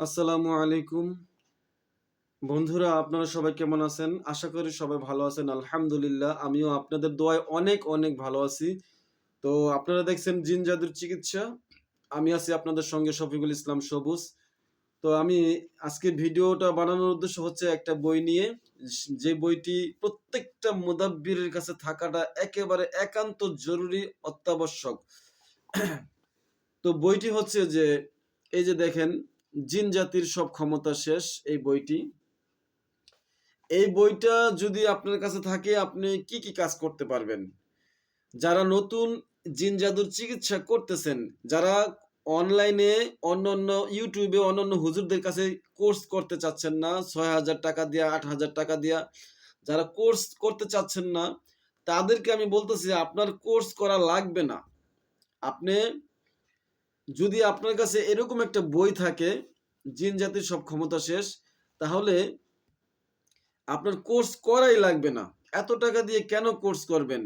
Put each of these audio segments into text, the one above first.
আসসালামু আলাইকুম বন্ধুরা, আপনারা সবাই কেমন আছেন? আশা করি সবাই ভালো আছেন। আলহামদুলিল্লাহ, আমিও আপনাদের দোয়ায় অনেক অনেক ভালো আছি। তো আপনারা দেখছেন জিন জাদুর চিকিৎসা। আমি আছি আপনাদের সঙ্গে শফিকুল ইসলাম সবুজ। তো আমি আজকে ভিডিওটা বানানোর উদ্দেশ্য হচ্ছে একটা বই নিয়ে, যে বইটি প্রত্যেকটা মুদাব্বিরের কাছে থাকাটা একেবারে একান্ত জরুরি, অত্যাবশ্যক। তো বইটি হচ্ছে যে, এই যে দেখেন, জিন জাতির সব ক্ষমতা শেষ, এই বইটি। এই বইটা যদি আপনার কাছে থাকে, আপনি কি কি কাজ করতে পারবেন? যারা নতুন জিন জাদুর চিকিৎসা করতেছেন, যারা অনলাইনে অন্যান্য ইউটিউবে অন্যান্য হুজুরদের কাছে কোর্স করতে চাচ্ছেন না, ৬,০০০ টাকা দিয়া ৮,০০০ টাকা দিয়া যারা কোর্স করতে চাচ্ছেন না, তাদেরকে আমি বলতেছি আপনার কোর্স করা লাগবে না। আপনি যদি আপনার কাছে এরকম একটা বই থাকে, জিন জাতির সব ক্ষমতা শেষ, তাহলে আপনার কোর্স করাই লাগবে না। এত টাকা দিয়ে কেন কোর্স করবেন?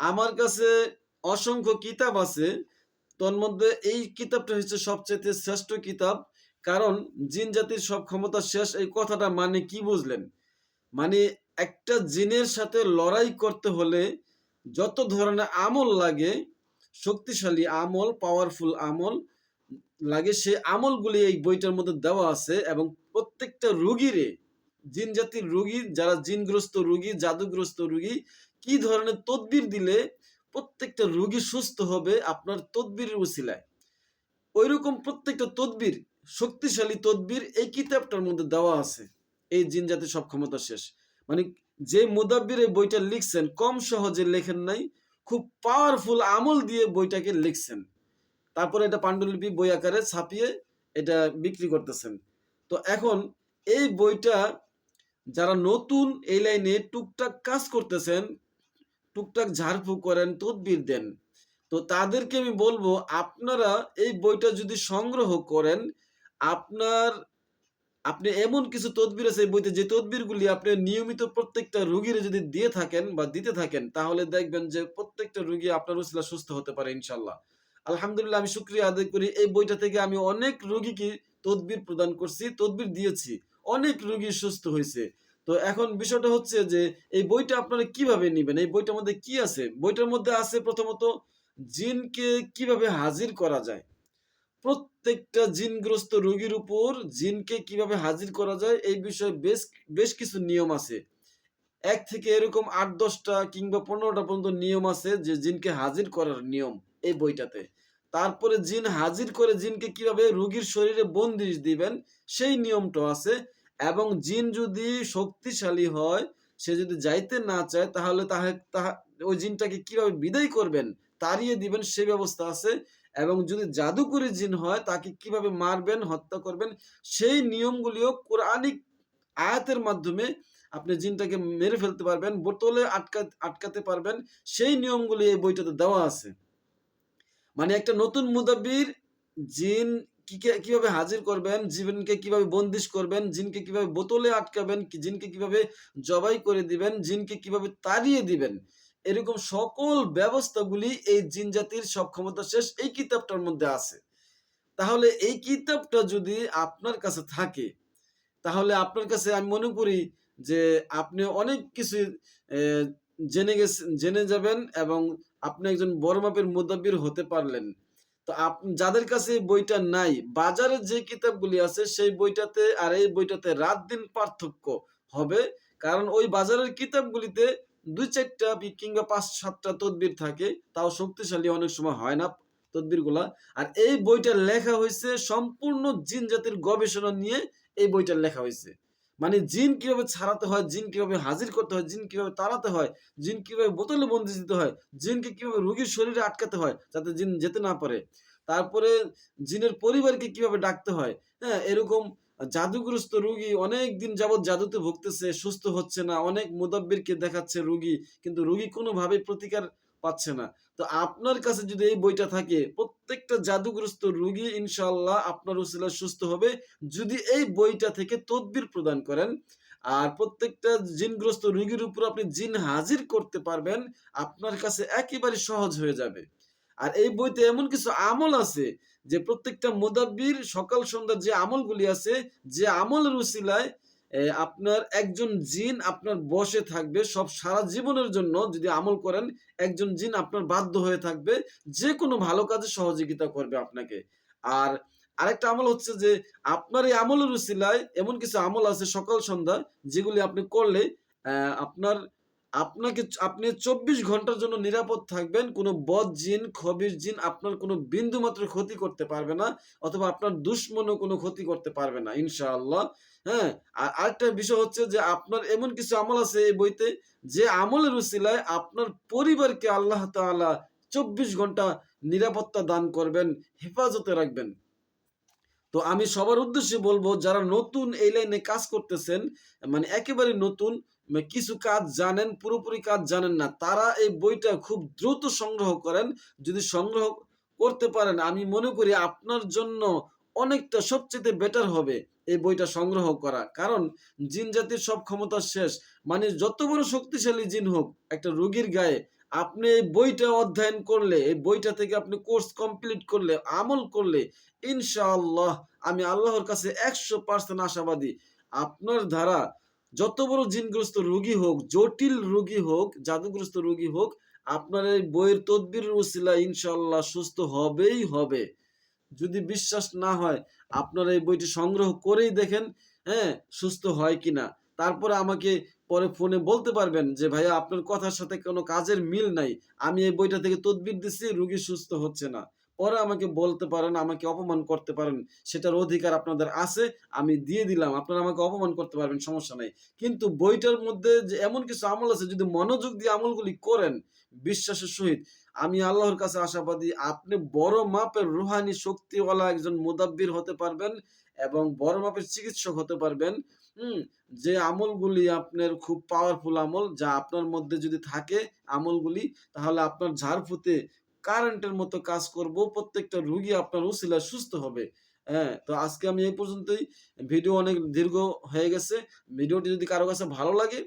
আমার কাছে অসংখ্য কিতাব আছে। তন্মধ্যে এই কিতাবটা হচ্ছে সবচাইতে শ্রেষ্ঠ কিতাব। কারণ জিন জাতির সব ক্ষমতা শেষ, এই কথাটা মানে কি বুঝলেন? মানে একটা জিনের সাথে লড়াই করতে হলে যত ধরনের আমল লাগে, শক্তিশালী আমল, পাওয়ারফুল আমল লাগে, সে আমলগুলি এই বইটার মধ্যে দেওয়া আছে। এবং প্রত্যেকটা রুগীরে, জিন জাতির রুগী, যারা জিনগ্রস্ত রুগী, জাদুগ্রস্ত রুগী, কি ধরনের তদবির দিলে প্রত্যেকটা রুগী সুস্থ হবে আপনার তদবিরের উসিলায়, ওইরকম প্রত্যেকটা তদবির, শক্তিশালী তদবির এই কিতাবটার মধ্যে দেওয়া আছে। এই জিন জাতির সব ক্ষমতা শেষ। মানে যে মুদাব্বির এই বইটা লিখছেন, কম সহজে লেখেন নাই, খুব পাওয়ারফুল আমল দিয়ে বইটাকে লিখছেন। তারপরে এটা পাণ্ডুলিপি বই আকারে ছাপিয়ে এটা বিক্রি করতেছেন। তো এখন এই বইটা যারা নতুন এই লাইনে টুকটাক কাজ করতেছেন, টুকটাক ঝাড়ফুঁক করেন, তদবির দেন, তো তাদেরকে আমি বলবো, আপনারা এই বইটা যদি সংগ্রহ করেন, আপনার আপনি এমন কিছু তদবির আছে এই বইতে, যে তদবিরগুলি আপনি নিয়মিত প্রত্যেকটা রুগীর যদি দিয়ে থাকেন বা দিতে থাকেন, তাহলে দেখবেন যে প্রত্যেকটা রুগী আপনার উসিলা সুস্থ হতে পারে ইনশাল্লাহ। আলহামদুলিল্লাহ, আমি শুকরিয়া আদায় করি, এই বইটা থেকে আমি অনেক রুগীকে তদবির প্রদান করছি, তদবির দিয়েছি, অনেক রুগী সুস্থ হয়েছে। তো এখন বিষয়টা হচ্ছে যে, এই বইটা আপনারা কিভাবে নিবেন? এই বইটার মধ্যে কি আছে? বইটার মধ্যে আছে প্রথমত জিনকে কিভাবে হাজির করা যায়। প্রত্যেকটা জিনগ্রস্ত রোগীর উপর জিনকে কিভাবে হাজির করা যায়, এই বিষয়ে বেশ বেশ কিছু নিয়ম আছে। এক থেকে এরকম ৮-১০টা কিংবা ১৫টা পর্যন্ত নিয়ম আছে, যে জিনকে হাজির করার নিয়ম এই বইটাতে। তারপরে জিন হাজির করে জিনকে কিভাবে রোগীর শরীরে বন্দিশ দিবেন, সেই নিয়মটাও আছে। এবং জিন যদি শক্তিশালী হয়, সে যদি যাইতে না চায়, তাহলে তাহা ওই জিনটাকে কিভাবে বিদায় করবেন, তাড়িয়ে দিবেন, সে ব্যবস্থা আছে। এবং যদি জাদুকরী জিন হয়, তাকে কিভাবে মারবেন, হত্যা করবেন, সেই নিয়মগুলিও কোরআনিক আয়াতের মাধ্যমে আপনি জিনটাকে মেরে ফেলতে পারবেন, বোতলে আটকাতে পারবেন। সেই নিয়মগুলি এই বইটাতে দেওয়া আছে। মানে একটা নতুন মুদাব্বির জিন কিভাবে হাজির করবেন, জিনকে কিভাবে বন্দিশ করবেন, জিনকে কিভাবে বোতলে আটকাবেন, জিনকে কিভাবে জবাই করে দিবেন, জিনকে কিভাবে তাড়িয়ে দিবেন, এরকম সকল ব্যবস্থাগুলি এই জিন জাতির সব ক্ষমতা শেষ এই কিতাবটার মধ্যে আছে। তাহলে এই কিতাবটা যদি আপনার কাছে থাকে, তাহলে আপনার কাছে আমি মনে করি যে আপনি অনেক কিছু জেনে যাবেন, এবং আপনি একজন বড় মাপের মুদাব্বির হতে পারলেন। তো যাদের কাছে এই বইটা নাই, বাজারে যে কিতাবগুলি আছে সেই বইটাতে আর এই বইটাতে রাত দিন পার্থক্য হবে। কারণ ওই বাজারের কিতাবগুলিতে ২-৪টা কিংবা ৫-৭টা তদবির থাকে, তাও শক্তিশালী অনেক সময় হয় না তদবিরগুলা। আর এই বইটা লেখা হয়েছে সম্পূর্ণ জিন জাতির গবেষণা নিয়ে, এই বইটা লেখা হয়েছে। মানে জিন কিভাবে ছাড়াতে হয়, জিন কিভাবে হাজির করতে হয়, জিন কিভাবে তাড়াতে হয়, জিন কিভাবে বোতলে বন্দি দিতে হয়, জিনকে কিভাবে রোগীর শরীরে আটকাতে হয় যাতে জিন যেতে না পারে, তারপরে জিনের পরিবারকে কিভাবে ডাকতে হয়। হ্যাঁ, এরকম জাদুগ্রস্ত রোগী অনেক দিন যাবৎ জাদুতে ভুগতেছে, সুস্থ হচ্ছে না, অনেক মুদাব্বিরকে দেখাচ্ছে রোগী, কিন্তু রোগী কোনোভাবেই প্রতিকার পাচ্ছে না। তো আপনার কাছে যদি এই বইটা থাকে, প্রত্যেকটা জাদুগ্রস্ত রোগী ইনশাআল্লাহ আপনার উসিলায় সুস্থ হবে, যদি এই বইটা থেকে তদবির প্রদান করেন। আর প্রত্যেকটা জিনগ্রস্ত রোগীর উপর আপনি জিন হাজির করতে পারবেন, আপনার কাছে একেবারে সহজ হয়ে যাবে। আর এই বইতে এমন কিছু আমল আছে, যে প্রত্যেকটা মুদাব্বির সকাল সন্ধ্যা যে আমলগুলি আছে, যে আমলের উসিলায় আপনার একজন জিন আপনার বশে থাকবে সব সারা জীবনের জন্য। যদি আমল করেন, একজন জিন আপনার বাধ্য হয়ে থাকবে, যেকোনো ভালো কাজে সহযোগিতা করবে আপনাকে। আর আরেকটা আমল হচ্ছে যে আপনার এই আমলের উসিলায় এমন কিছু আমল আছে সকাল সন্ধ্যা, যেগুলি আপনি করলে আপনার আপনি ২৪ ঘন্টার জন্য নিরাপদ থাকবেন। কোনো বদ জিন, খবির জিন আপনার কোনো বিন্দুমাত্র ক্ষতি করতে পারবে না, অথবা আপনার দুশমনও কোনো ক্ষতি করতে পারবে না ইনশাআল্লাহ। হ্যাঁ? আর আরেকটা বিষয় হচ্ছে যে আপনার এমন কিছু আমল আছে এই বইতে, যে আমলের উসিলায় আপনার পরিবারকে আল্লাহ তাআলা ২৪ ঘন্টা নিরাপত্তা দান করবেন, হেফাজতে রাখবেন। তো আমি সবার উদ্দেশ্যে বলবো, যারা নতুন এই লাইনে কাজ করতেছেন, মানে একেবারে নতুন, কিছু কাজ জানেন, পুরোপুরি কাজ জানেন না, তারা এই বইটা খুব দ্রুত সংগ্রহ করেন। যদি সংগ্রহ করতে পারেন, আমি মনে করি আপনার জন্য অনেকটা সবচেয়ে বেটার হবে এই বইটা সংগ্রহ করা। কারণ জিন জাতির সব ক্ষমতা শেষ। মানে যত বড় শক্তিশালী জিন হোক, একটা রোগীর গায়ে আপনি এই বইটা অধ্যয়ন করলে, এই বইটা থেকে আপনি কোর্স কমপ্লিট করলে, আমল করলে, ইনশাআল্লাহ আমি আল্লাহর কাছে ১০০% আশাবাদী, আপনার দ্বারা যত বড় জিনগ্রস্ত রোগী হোক, জটিল রোগী হোক, জাদুগ্রস্ত রোগী হোক, আপনার এই বইয়ের তদবিরের উসিলায় ইনশাআল্লাহ সুস্থ হবেই হবে। যদি বিশ্বাস না হয়, আপনারা এই বইটি সংগ্রহ করেই দেখেন, হ্যাঁ, সুস্থ হয় কিনা। তারপরে আমাকে পরে ফোনে বলতে পারবেন যে ভাইয়া আপনার কথার সাথে কোনো কাজের মিল নাই, আমি এই বইটা থেকে তদবির দিচ্ছি, রুগী সুস্থ হচ্ছে না। পরে আমাকে বলতে পারেন, আমাকে অপমান করতে পারেন, সেটার অধিকার আপনাদের আছে, আমি দিয়ে দিলাম। আপনারা আমাকে অপমান করতে পারবেন, সমস্যা নাই। কিন্তু বইটার মধ্যে যে এমন কিছু আমল আছে, যদি মনোযোগ দিয়ে আমলগুলি করেন বিশ্বাসের সহিত, আমি আল্লাহর কাছে আশাবাদী আপনি বড় মাপের রুহানি শক্তিওয়ালা একজন মুদাব্বির হতে পারবেন, এবং বড় মাপের চিকিৎসক হতে পারবেন। হুম? যে আমলগুলি আপনার খুব পাওয়ারফুল আমল, যা আপনার মধ্যে যদি থাকে আমলগুলি, তাহলে আপনার ঝাড়ফুঁতে কারেন্টের মতো কাজ করব। প্রত্যেকটা রুগী আপনার উসিলায় সুস্থ হবে। হ্যাঁ? তো আজকে আমি এই পর্যন্তই। ভিডিও অনেক দীর্ঘ হয়ে গেছে। ভিডিওটি যদি কারো কাছে ভালো লাগে,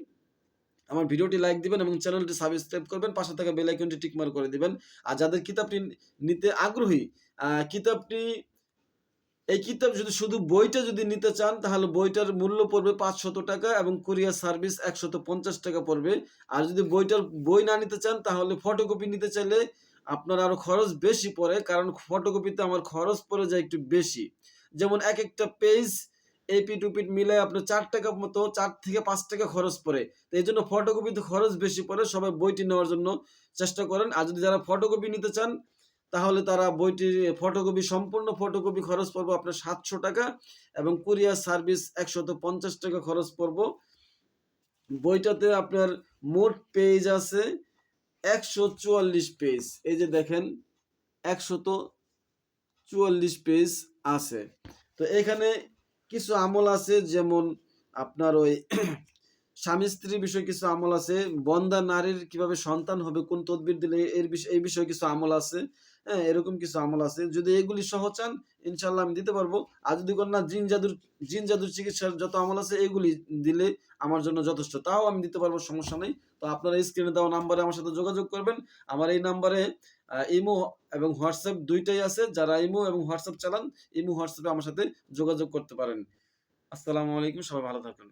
আমার ভিডিওটি লাইক দিবেন এবং চ্যানেলটি সাবস্ক্রাইব করবেন, পাশে থাকা বেল আইকনটি টিক মার্ক করে দিবেন। আর যাদের কিতাবটি নিতে আগ্রহী, কিতাবটি এই কিতাব যদি শুধু বইটা যদি নিতে চান, তাহলে বইটার মূল্য পড়বে ৳৫০০ এবং কুরিয়ার সার্ভিস ৳১৫০ পড়বে। আর যদি বই না নিতে চান, তাহলে ফটোকপি নিতে চাইলে আপনার আরো খরচ বেশি পড়ে, কারণ ফটোকপিতে আমার খরচ পড়ে যায় একটু বেশি। যেমন একেকটা পেজ এপিঠ ওপিঠ মিলায় আপনার ৳৪ মতো, ৳৪ থেকে ৳৫ খরচ পড়ে। তো এইজন্য ফটোকপিতে খরচ বেশি পড়ে। সবাই বইটি নেওয়ার জন্য চেষ্টা করেন। আর যদি যারা ফটোকপি নিতে চান, তাহলে তারা বইটির ফটোকপি, সম্পূর্ণ ফটোকপি খরচ পড়বে আপনার ৳৭০০ এবং কুরিয়ার সার্ভিস ৳১৫০ খরচ পড়বো। বইটাতে আপনার মোট পেজ আছে ১৪৪ পেজ। এই যে দেখেন, ১৪৪ পেজ আছে। তো এখানে কিছু আমল আছে, যেমন আপনার ওই স্বামী স্ত্রীর বিষয়ে কিছু আমল আছে, বন্দা নারীর কিভাবে সন্তান হবে, কোন তদবির দিলে এই বিষয়ে কিছু আমল আছে। হ্যাঁ, এরকম কিছু আমল আছে। যদি এগুলি সহ চান, ইনশাআল্লাহ আমি দিতে পারবো। আর যদি কোন না, জিন জাদুর চিকিৎসার যত আমল আছে এগুলি দিলে আমার জন্য যথেষ্ট, তাও আমি দিতে পারবো, সমস্যা নেই। তো আপনারা স্ক্রিনে দেওয়া নাম্বারে আমার সাথে যোগাযোগ করবেন। আমার এই নাম্বারে ইমো এবং হোয়াটসঅ্যাপ দুইটাই আছে। যারা ইমো এবং হোয়াটসঅ্যাপ চালান, ইমো হোয়াটসঅ্যাপে আমার সাথে যোগাযোগ করতে পারেন। আসসালামু আলাইকুম, সবাই ভালো থাকুন।